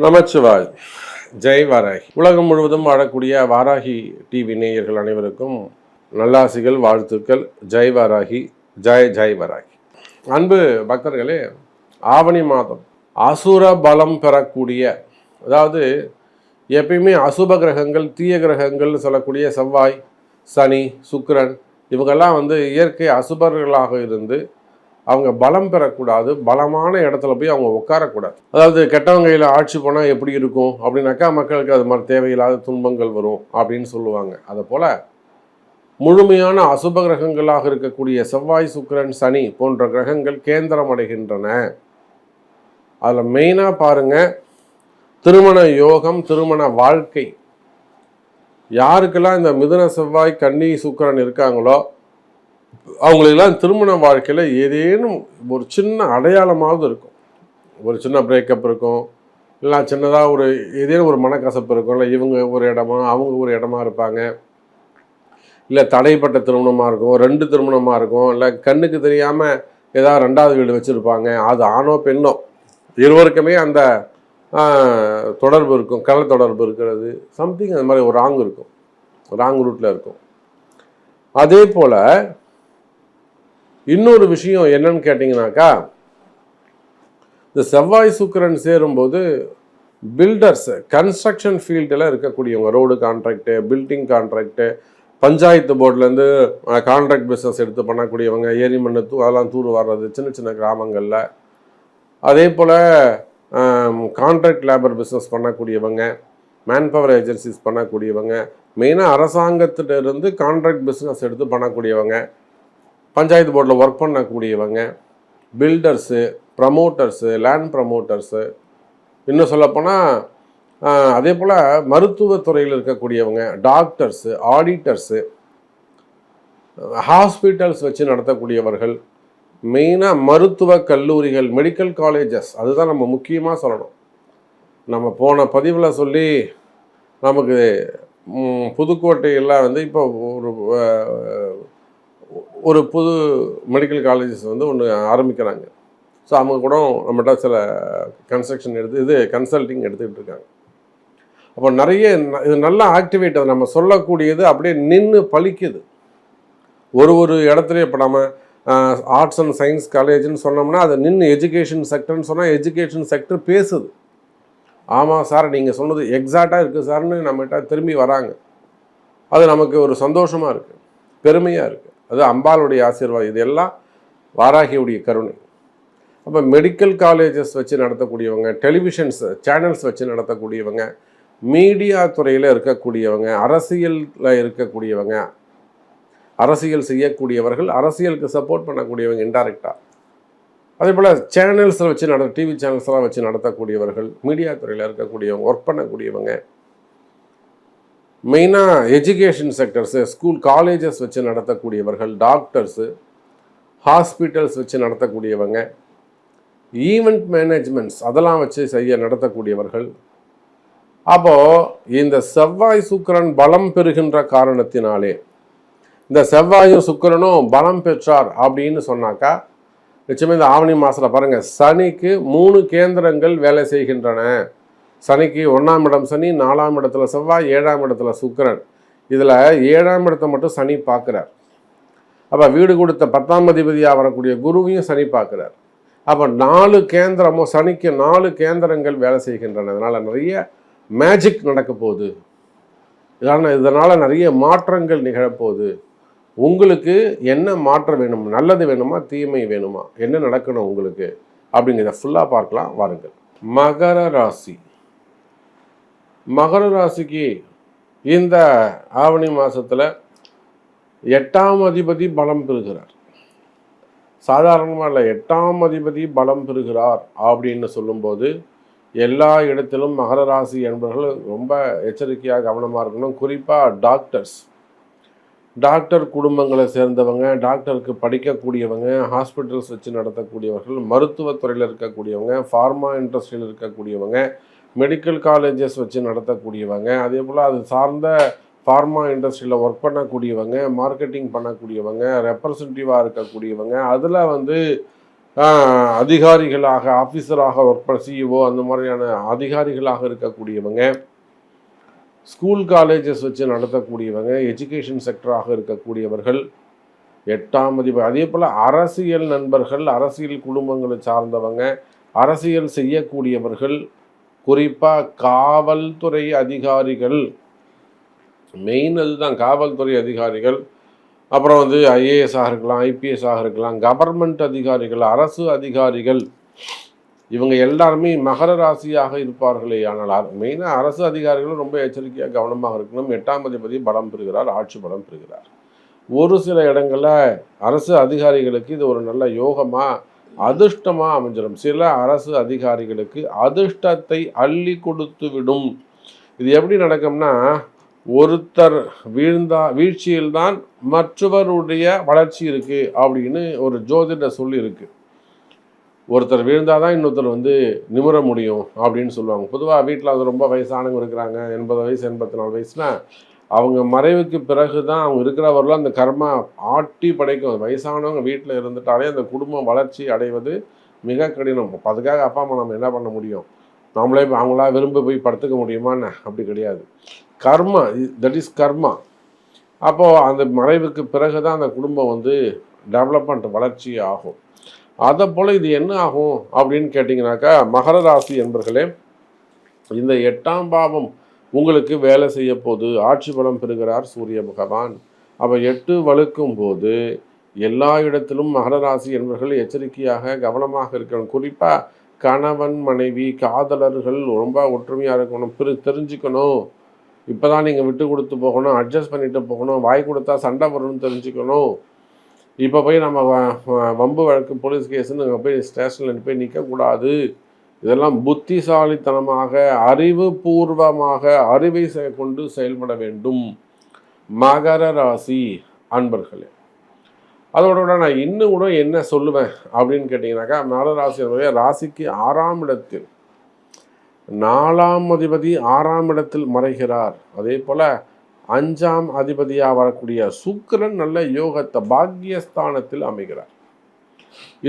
நமச்சிவாய். ஜெய் வாராகி. உலகம் முழுவதும் வாழக்கூடிய வாராகி டிவி நேயர்கள் அனைவருக்கும் நல்லாசிகள், வாழ்த்துக்கள். ஜெய் வாராகி, ஜெய் ஜெய் வாராகி. அன்பு பக்தர்களே, ஆவணி மாதம் அசுர பலம் பெறக்கூடிய, அதாவது எப்பயுமே அசுப கிரகங்கள், தீய கிரகங்கள்னு சொல்லக்கூடிய செவ்வாய், சனி, சுக்கிரன் இவங்கெல்லாம் இயற்கை அசுபர்களாக இருந்து அவங்க பலம் பெறக்கூடாது, பலமான இடத்துல போய் அவங்க உட்காரக்கூடாது. அதாவது கெட்டவங்க கையில் ஆட்சி போனால் எப்படி இருக்கும் அப்படின்னாக்கா மக்களுக்கு அது மாதிரி தேவையில்லாத துன்பங்கள் வரும் அப்படின்னு சொல்லுவாங்க. அதை போல் முழுமையான அசுப கிரகங்களாக இருக்கக்கூடிய செவ்வாய், சுக்கிரன், சனி போன்ற கிரகங்கள் கேந்திரம் அடைகின்றன. அதில் மெயினாக பாருங்கள், திருமண யோகம், திருமண வாழ்க்கை. யாருக்கெல்லாம் இந்த மிதுன, செவ்வாய், கன்னி, சுக்கிரன் இருக்காங்களோ அவங்களுக்கெல்லாம் திருமண வாழ்க்கையில் ஏதேனும் ஒரு சின்ன அடையாளமாவது இருக்கும். ஒரு சின்ன பிரேக்கப் இருக்கும், இல்லை சின்னதாக ஏதேனும் ஒரு மனக்கசப்பு இருக்கும், இல்லை இவங்க ஒரு இடமா அவங்க ஒரு இடமா இருப்பாங்க, இல்லை தடைப்பட்ட திருமணமாக இருக்கும், 2 திருமணமாக இருக்கும், இல்லை கண்ணுக்கு தெரியாமல் ஏதாவது 2வது வீடு வச்சுருப்பாங்க. அது ஆணோ பெண்ணோ இருவருக்குமே அந்த தொடர்பு இருக்கும், கள்ள தொடர்பு இருக்கிறது, சம்திங் அந்த மாதிரி ஒரு ராங் இருக்கும், ராங் ரூட்டில் இருக்கும். அதே போல் இன்னொரு விஷயம் என்னன்னு கேட்டிங்கனாக்கா, இந்த செவ்வாய் சுக்கிரன் சேரும்போது பில்டர்ஸ், கன்ஸ்ட்ரக்ஷன் ஃபீல்டில் இருக்கக்கூடியவங்க, road contract, building contract, panchayat போர்ட்லேருந்து கான்ட்ராக்ட் பிஸ்னஸ் எடுத்து பண்ணக்கூடியவங்க, ஏரி மண்ணு அதெல்லாம் தூர் வர்றது சின்ன சின்ன கிராமங்களில். அதே போல் கான்ட்ராக்ட் லேபர் பிஸ்னஸ் பண்ணக்கூடியவங்க, மேன்பவர் ஏஜென்சிஸ் பண்ணக்கூடியவங்க, மெயினாக அரசாங்கத்திலிருந்து கான்ட்ராக்ட் பிஸ்னஸ் எடுத்து பண்ணக்கூடியவங்க, பஞ்சாயத்து போர்டில் ஒர்க் பண்ணக்கூடியவங்க, பில்டர்ஸு, ப்ரமோட்டர்ஸு, லேண்ட் ப்ரமோட்டர்ஸு, இன்னும் சொல்லப்போனால் அதே போல் மருத்துவத்துறையில் இருக்கக்கூடியவங்க, டாக்டர்ஸு, ஆடிட்டர்ஸு, ஹாஸ்பிட்டல்ஸ் வச்சு நடத்தக்கூடியவர்கள், மெயினாக மருத்துவ கல்லூரிகள், மெடிக்கல் காலேஜஸ். அதுதான் நம்ம முக்கியமாக சொல்லணும். நம்ம போன பதிவில் சொல்லி நமக்கு புதுக்கோட்டையில் இப்போ ஒரு புது மெடிக்கல் காலேஜஸ் ஒன்று ஆரம்பிக்கிறாங்க. ஸோ அவங்க கூட நம்மகிட்ட சில கன்சல்டிங் எடுத்துக்கிட்டு இருக்காங்க. அப்போ நிறைய இது நல்லா ஆக்டிவேட், அது நம்ம சொல்லக்கூடியது அப்படியே நின்று பழிக்குது. ஒரு இடத்துலையும் இப்போ நம்ம ஆர்ட்ஸ் அண்ட் சயின்ஸ் காலேஜ்னு சொன்னோம்னா அதை நின்று எஜுகேஷன் செக்டர்னு சொன்னால் எஜுகேஷன் செக்டர் பேசுது. ஆமாம் சார், நீங்கள் சொன்னது எக்ஸாக்டாக இருக்குது சார்னு நம்மகிட்ட திரும்பி வராங்க. அது நமக்கு ஒரு சந்தோஷமாக இருக்குது, பெருமையாக இருக்குது. அது அம்பாளுடைய ஆசீர்வாதம், இது எல்லாம் வாராகியுடைய கருணை. அப்போ மெடிக்கல் காலேஜஸ் வச்சு நடத்தக்கூடியவங்க, டெலிவிஷன்ஸ் சேனல்ஸ் வச்சு நடத்தக்கூடியவங்க, மீடியா துறையில் இருக்கக்கூடியவங்க, அரசியலில் இருக்கக்கூடியவங்க, அரசியல் செய்யக்கூடியவர்கள், அரசியலுக்கு சப்போர்ட் பண்ணக்கூடியவங்க இன்டைரக்டாக. அதே போல் சேனல்ஸில் வச்சு டிவி சேனல்ஸ்லாம் வச்சு நடத்தக்கூடியவர்கள், மீடியா துறையில் இருக்கக்கூடியவங்க, ஒர்க் பண்ணக்கூடியவங்க, மெயினாக எஜுகேஷன் செக்டர்ஸு, ஸ்கூல் காலேஜஸ் வச்சு நடத்தக்கூடியவர்கள், டாக்டர்ஸு, ஹாஸ்பிட்டல்ஸ் வச்சு நடத்தக்கூடியவங்க, ஈவெண்ட் மேனேஜ்மெண்ட்ஸ் அதெல்லாம் வச்சு நடத்தக்கூடியவர்கள். அப்போது இந்த செவ்வாய் சுக்கிரன் பலம் பெறுகின்ற காரணத்தினாலே, இந்த செவ்வாயும் சுக்கிரனும் பலம் பெற்றார் அப்படின்னு சொன்னாக்கா, நிச்சயமாக இந்த ஆவணி மாதத்தில் பாருங்கள், சனிக்கு 3 கேந்திரங்கள் வேலை செய்கின்றன. சனிக்கு 1ஆம் இடம் சனி, 4ஆம் இடத்துல செவ்வாய், 7ஆம் இடத்துல சுக்கிரன். இதில் 7ஆம் இடத்தை மட்டும் சனி பார்க்குறார். அப்போ வீடு கொடுத்த 10ஆம் அதிபதியாக வரக்கூடிய குருவையும் சனி பார்க்குறார். அப்போ 4 கேந்திரமும், சனிக்கு 4 கேந்திரங்கள் வேலை செய்கின்றன. அதனால் நிறைய மேஜிக் நடக்க போகுது. இதனால் நிறைய மாற்றங்கள் நிகழப்போகுது. உங்களுக்கு என்ன மாற்றம் வேணும்? நல்லது வேணுமா, தீமை வேணுமா, என்ன நடக்கணும் உங்களுக்கு அப்படிங்கிறத ஃபுல்லாக பார்க்கலாம் வாருங்கள். மகர ராசி. மகர ராசிக்கு இந்த ஆவணி மாதத்தில் 8ஆம் அதிபதி பலம் பெறுகிறார். சாதாரணமாக இல்லை, 8ஆம் அதிபதி பலம் பெறுகிறார் அப்படின்னு சொல்லும்போது எல்லா இடத்திலும் மகர ராசி என்பவர்கள் ரொம்ப எச்சரிக்கையாக கவனமாக இருக்கணும். குறிப்பாக டாக்டர் குடும்பங்களை சேர்ந்தவங்க, டாக்டருக்கு படிக்கக்கூடியவங்க, ஹாஸ்பிட்டல்ஸ் வச்சு நடத்தக்கூடியவர்கள், மருத்துவத்துறையில் இருக்கக்கூடியவங்க, ஃபார்மா இண்டஸ்ட்ரியில் இருக்கக்கூடியவங்க, மெடிக்கல் காலேஜஸ் வச்சு நடத்தக்கூடியவங்க, அதே போல் அது சார்ந்த ஃபார்மா இண்டஸ்ட்ரியில் ஒர்க் பண்ணக்கூடியவங்க, மார்க்கெட்டிங் பண்ணக்கூடியவங்க, ரெப்ரசன்டேட்டிவாக இருக்கக்கூடியவங்க, அதில் அதிகாரிகளாக, ஆஃபீஸராக ஒர்க் பண்ண சிஇஓ அந்த மாதிரியான அதிகாரிகளாக இருக்கக்கூடியவங்க, ஸ்கூல் காலேஜஸ் வச்சு நடத்தக்கூடியவங்க, எஜுகேஷன் செக்டராக இருக்கக்கூடியவர்கள், 8ஆம் அதிபதி. அதே போல் அரசியல் நண்பர்கள், அரசியல் குடும்பங்களை சார்ந்தவங்க, அரசியல் செய்யக்கூடியவர்கள், குறிப்பாக காவல்துறை அதிகாரிகள், மெயின் அதுதான் காவல்துறை அதிகாரிகள், அப்புறம் ஐஏஎஸ்ஸாக இருக்கலாம், ஐபிஎஸ்ஸாக இருக்கலாம், கவர்மெண்ட் அதிகாரிகள், அரசு அதிகாரிகள், இவங்க எல்லாருமே மகர ராசியாக இருப்பார்களே. ஆனால் மெயினாக அரசு அதிகாரிகளும் ரொம்ப எச்சரிக்கையாக கவனமாக இருக்கணும். 8ஆம் அதிபதி பலம் பெறுகிறார், ஆட்சி பலம் பெறுகிறார். ஒரு சில இடங்களில் அரசு அதிகாரிகளுக்கு இது ஒரு நல்ல யோகமாக அதிர்ஷ்டமாக அமைஞ்சிடும். சில அரசு அதிகாரிகளுக்கு அதிர்ஷ்டத்தை அள்ளி கொடுத்து விடும். இது எப்படி நடக்கும்னா, ஒருத்தர் வீழ்ச்சியில்தான் மற்றவருடைய வளர்ச்சி இருக்குது அப்படின்னு ஒரு ஜோதிட சொல்லி இருக்குது. ஒருத்தர் வீழ்ந்தாதான் இன்னொருத்தர் நிமிர முடியும் அப்படின்னு சொல்லுவாங்க. பொதுவாக வீட்டில் ரொம்ப வயசானவங்க இருக்கிறாங்க, 80 வயசு 84 வயசுனா, அவங்க மறைவுக்கு பிறகு தான் அவங்க இருக்கிறவரெலாம் அந்த கர்மா ஆட்டி படைக்கும். வயசானவங்க வீட்டில் இருந்துட்டாலே அந்த குடும்பம் வளர்ச்சி அடைவது மிக கடினம். அதுக்காக அப்பா அம்மா நம்ம என்ன பண்ண முடியும்? நம்மளே அவங்களா விரும்ப போய் படுத்துக்க முடியுமான்னு? அப்படி கிடையாது. கர்மா, தட் இஸ் கர்மா. அப்போது அந்த மறைவுக்கு பிறகு தான் அந்த குடும்பம் டெவலப்மெண்ட் வளர்ச்சி ஆகும். அதை போல் இது என்ன ஆகும் அப்படின்னு கேட்டிங்கனாக்கா, மகர ராசி என்பர்களே, இந்த 8ஆம் பாவம் உங்களுக்கு வேலை செய்ய போது ஆட்சி பலம் பெறுகிறார் சூரிய பகவான். அப்போ 8 வலுக்கும் போது எல்லா இடத்திலும் மகர ராசி என்பவர்கள் எச்சரிக்கையாக கவனமாக இருக்கணும். குறிப்பாக கணவன் மனைவி காதலர்கள் ரொம்ப ஒற்றுமையாக இருக்கணும், தெரிஞ்சுக்கணும். இப்போ தான் நீங்கள் விட்டு கொடுத்து போகணும், அட்ஜஸ்ட் பண்ணிட்டு போகணும். வாய் கொடுத்தா சண்டை வரணும்னு தெரிஞ்சுக்கணும். இப்போ போய் நம்ம வம்பு வழக்கு போலீஸ் கேஸுன்னு அங்கே போய் ஸ்டேஷனில் போய் நிற்கக்கூடாது. இதெல்லாம் புத்திசாலித்தனமாக, அறிவுபூர்வமாக, அறிவை கொண்டு செயல்பட வேண்டும் மகர ராசி அன்பர்களே. அதோட நான் இன்னும் கூட என்ன சொல்லுவேன் அப்படின்னு கேட்டிங்கனாக்கா, மகர ராசி ராசிக்கு 6ஆம் இடத்தில் 4ஆம் அதிபதி 6ஆம் இடத்தில் மறைகிறார். அதே போல் 5ஆம் அதிபதியாக வரக்கூடிய சுக்கிரன் நல்ல யோகத்தை பாக்கியஸ்தானத்தில் அமைகிறார்.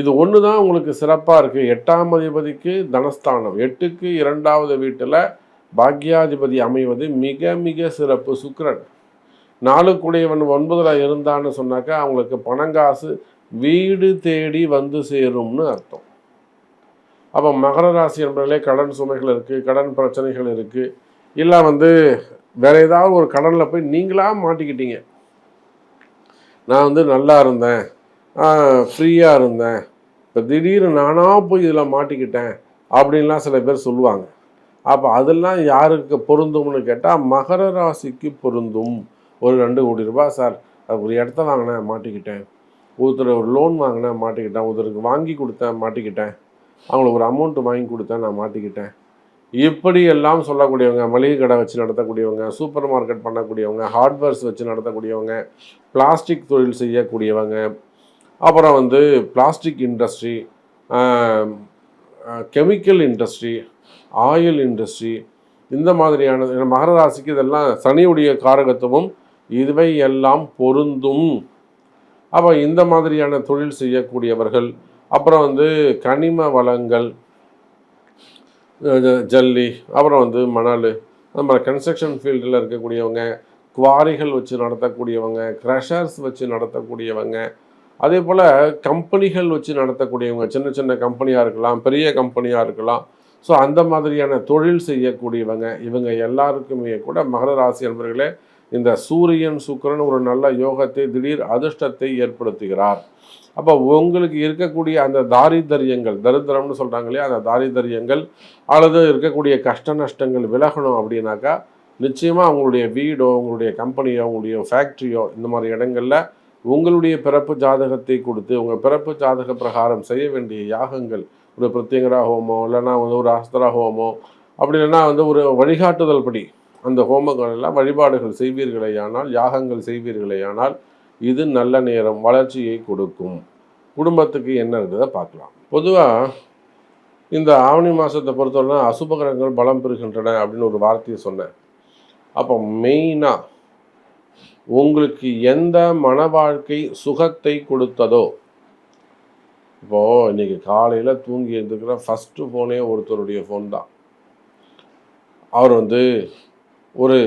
இது ஒன்று தான் உங்களுக்கு சிறப்பாக இருக்குது. 8ஆம் அதிபதிக்கு தனஸ்தானம், 8க்கு 2வது வீட்டில் பாக்யாதிபதி அமைவது மிக மிக சிறப்பு. சுக்கிரன் 4க்குடையவன் 9ல் இருந்தான்னு சொன்னாக்கா அவங்களுக்கு பணங்காசு வீடு தேடி சேரும்னு அர்த்தம். அப்போ மகர ராசி என்பதிலே கடன் சுமைகள் இருக்குது, கடன் பிரச்சனைகள் இருக்குது, இல்லை வேறு ஏதாவது ஒரு கடனில் போய் நீங்களாக மாட்டிக்கிட்டீங்க. நான் நல்லா இருந்தேன், ஃப்ரீயாக இருந்தேன், இப்போ திடீர்னு நானாக போய் இதில் மாட்டிக்கிட்டேன் அப்படின்லாம் சில பேர் சொல்லுவாங்க. அப்போ அதெல்லாம் யாருக்கு பொருந்தும்னு கேட்டால் மகர ராசிக்கு பொருந்தும். ஒரு 2 கோடி ரூபாய் சார், ஒரு இடத்த வாங்கினேன் மாட்டிக்கிட்டேன், ஒருத்தர் ஒரு லோன் வாங்கினேன் மாட்டிக்கிட்டேன், ஒருத்தருக்கு வாங்கி கொடுத்தேன் மாட்டிக்கிட்டேன், அவங்களுக்கு ஒரு அமௌண்ட்டு வாங்கி கொடுத்தேன் நான் மாட்டிக்கிட்டேன், இப்படி எல்லாம் சொல்லக்கூடியவங்க, மளிகை கடை வச்சு நடத்தக்கூடியவங்க, சூப்பர் மார்க்கெட் பண்ணக்கூடியவங்க, ஹார்ட்வேர்ஸ் வச்சு நடத்தக்கூடியவங்க, பிளாஸ்டிக் தொழில் செய்யக்கூடியவங்க, அப்புறம் plastic industry, chemical industry, oil industry, இந்த மாதிரியான மகர ராசிக்கு இதெல்லாம் சனியுடைய காரகத்துவம் இதுவை எல்லாம் பொருந்தும். அப்போ இந்த மாதிரியான தொழில் செய்யக்கூடியவர்கள், அப்புறம் கனிம வளங்கள், ஜல்லி, அப்புறம் மணல், நம்ம கன்ஸ்ட்ரக்ஷன் ஃபீல்டில் இருக்கக்கூடியவங்க, குவாரிகள் வச்சு நடத்தக்கூடியவங்க, க்ரஷர்ஸ் வச்சு நடத்தக்கூடியவங்க, அதே போல் கம்பெனிகள் வச்சு நடத்தக்கூடியவங்க, சின்ன சின்ன கம்பெனியாக இருக்கலாம், பெரிய கம்பெனியாக இருக்கலாம். ஸோ அந்த மாதிரியான தொழில் செய்யக்கூடியவங்க, இவங்க எல்லாருக்குமே கூட மகர ராசி என்பவர்களே இந்த சூரியன் சுக்கிரன் ஒரு நல்ல யோகத்தை, திடீர் அதிர்ஷ்டத்தை ஏற்படுத்துகிறார். அப்போ உங்களுக்கு இருக்கக்கூடிய அந்த தாரிதரியங்கள், தரித்திரம்னு சொல்கிறாங்க இல்லையா, அந்த தாரிதரியங்கள் அல்லது இருக்கக்கூடிய கஷ்ட நஷ்டங்கள் விலகணும் அப்படின்னாக்கா, நிச்சயமாக உங்களுடைய வீடோ, உங்களுடைய கம்பெனியோ, உங்களுடைய ஃபேக்ட்ரியோ, இந்த மாதிரி இடங்களில் உங்களுடைய பிறப்பு ஜாதகத்தை கொடுத்து உங்கள் பிறப்பு ஜாதக பிரகாரம் செய்ய வேண்டிய யாகங்கள், ஒரு பிரத்யங்கரா ஹோமம், இல்லைன்னா ஒரு அஸ்தரா ஹோமம், அப்படி இல்லைன்னா ஒரு வழிகாட்டுதல் படி அந்த ஹோமங்கள் எல்லாம் வழிபாடுகள் செய்வீர்களேயானால், யாகங்கள் செய்வீர்களேயானால், இது நல்ல நேரம், வளர்ச்சியை கொடுக்கும். குடும்பத்துக்கு என்ன இருக்கிறத பார்க்கலாம். பொதுவாக இந்த ஆவணி மாதத்தை பொறுத்தவரை அசுபகரங்கள் பலம் பெறுகின்றன அப்படின்னு ஒரு வார்த்தையை சொன்னேன். அப்போ மெயினாக உங்களுக்கு எந்த மன வாழ்க்கை சுகத்தை கொடுத்ததோ, இப்போது இன்றைக்கி காலையில் தூங்கி எழுந்துக்கிற ஃபஸ்ட்டு ஃபோனே ஒருத்தருடைய ஃபோன் தான். அவர் ஒரு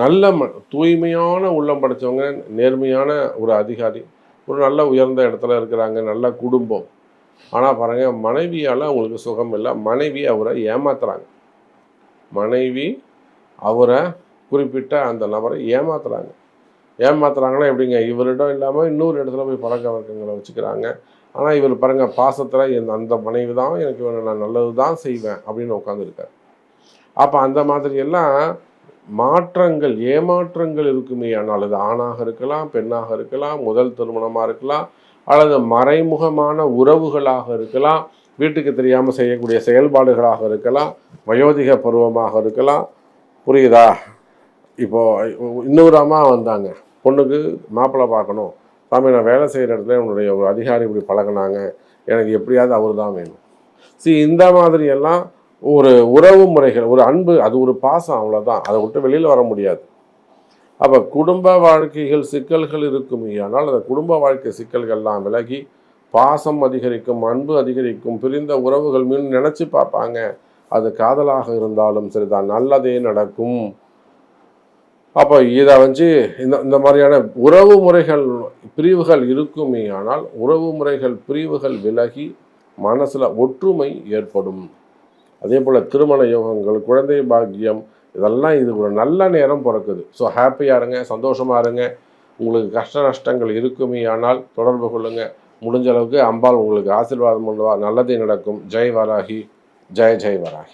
நல்ல தூய்மையான உள்ளம் படைத்தவங்க, நேர்மையான ஒரு அதிகாரி, ஒரு நல்ல உயர்ந்த இடத்துல இருக்கிறாங்க, நல்ல குடும்பம். ஆனால் பாருங்கள், மனைவியால் அவங்களுக்கு சுகம் இல்லை. மனைவி அவரை ஏமாத்துறாங்க. மனைவி அவரை குறிப்பிட்ட அந்த நபரை ஏமாத்துறாங்கன்னா எப்படிங்க? இவரிடம் இல்லாமல் இன்னொரு இடத்துல போய் பழக்க வழக்கங்களை வச்சுக்கிறாங்க. ஆனால் இவர் பாருங்கள், பாசத்தில் அந்த மனைவி தான் எனக்கு நான் நல்லது தான் செய்வேன் அப்படின்னு உட்காந்துருக்கார். அப்போ அந்த மாதிரியெல்லாம் மாற்றங்கள், ஏமாற்றங்கள் இருக்குமே. ஆனால் அது ஆணாக இருக்கலாம், பெண்ணாக இருக்கலாம், முதல் திருமணமாக இருக்கலாம், அல்லது மறைமுகமான உறவுகளாக இருக்கலாம், வீட்டுக்கு தெரியாமல் செய்யக்கூடிய செயல்பாடுகளாக இருக்கலாம், வயோதிக பருவமாக இருக்கலாம். புரியுதா? இப்போது இன்னொரு அம்மா வந்தாங்க, பொண்ணுக்கு மாப்பிள்ளை பார்க்கணும். சாமி, நான் வேலை செய்கிற இடத்துல என்னுடைய ஒரு அதிகாரி இப்படி பழகினாங்க, எனக்கு எப்படியாவது அவர் தான் வேணும். இந்த மாதிரியெல்லாம் ஒரு உறவு முறைகள், ஒரு அன்பு, அது ஒரு பாசம், அவ்வளோதான். அதை விட்டு வெளியில் வர முடியாது. அப்போ குடும்ப வாழ்க்கைகள் சிக்கல்கள் இருக்குமே. ஆனால் அந்த குடும்ப வாழ்க்கை சிக்கல்கள்லாம் விலகி பாசம் அதிகரிக்கும், அன்பு அதிகரிக்கும், பிரிந்த உறவுகள் மீண்டும் நினச்சி பார்ப்பாங்க. அது காதலாக இருந்தாலும் சரிதான், நல்லதே நடக்கும். அப்போ இதை இந்த மாதிரியான உறவு முறைகள் பிரிவுகள் இருக்குமே. ஆனால் உறவு முறைகள் பிரிவுகள் விலகி மனசில் ஒற்றுமை ஏற்படும். அதே போல் திருமண யோகங்கள், குழந்தை பாக்கியம், இதெல்லாம் இது ஒரு நல்ல நேரம் பிறக்குது. ஸோ ஹாப்பியாக இருங்க, சந்தோஷமாக இருங்க. உங்களுக்கு கஷ்ட நஷ்டங்கள் இருக்குமே. ஆனால் தொடர்பு கொள்ளுங்கள். முடிஞ்ச அளவுக்கு அம்பாள் உங்களுக்கு ஆசீர்வாதம் பண்ணுவா, நல்லதே நடக்கும். ஜெய் வாராகி, ஜெய் ஜெய் வாராகி.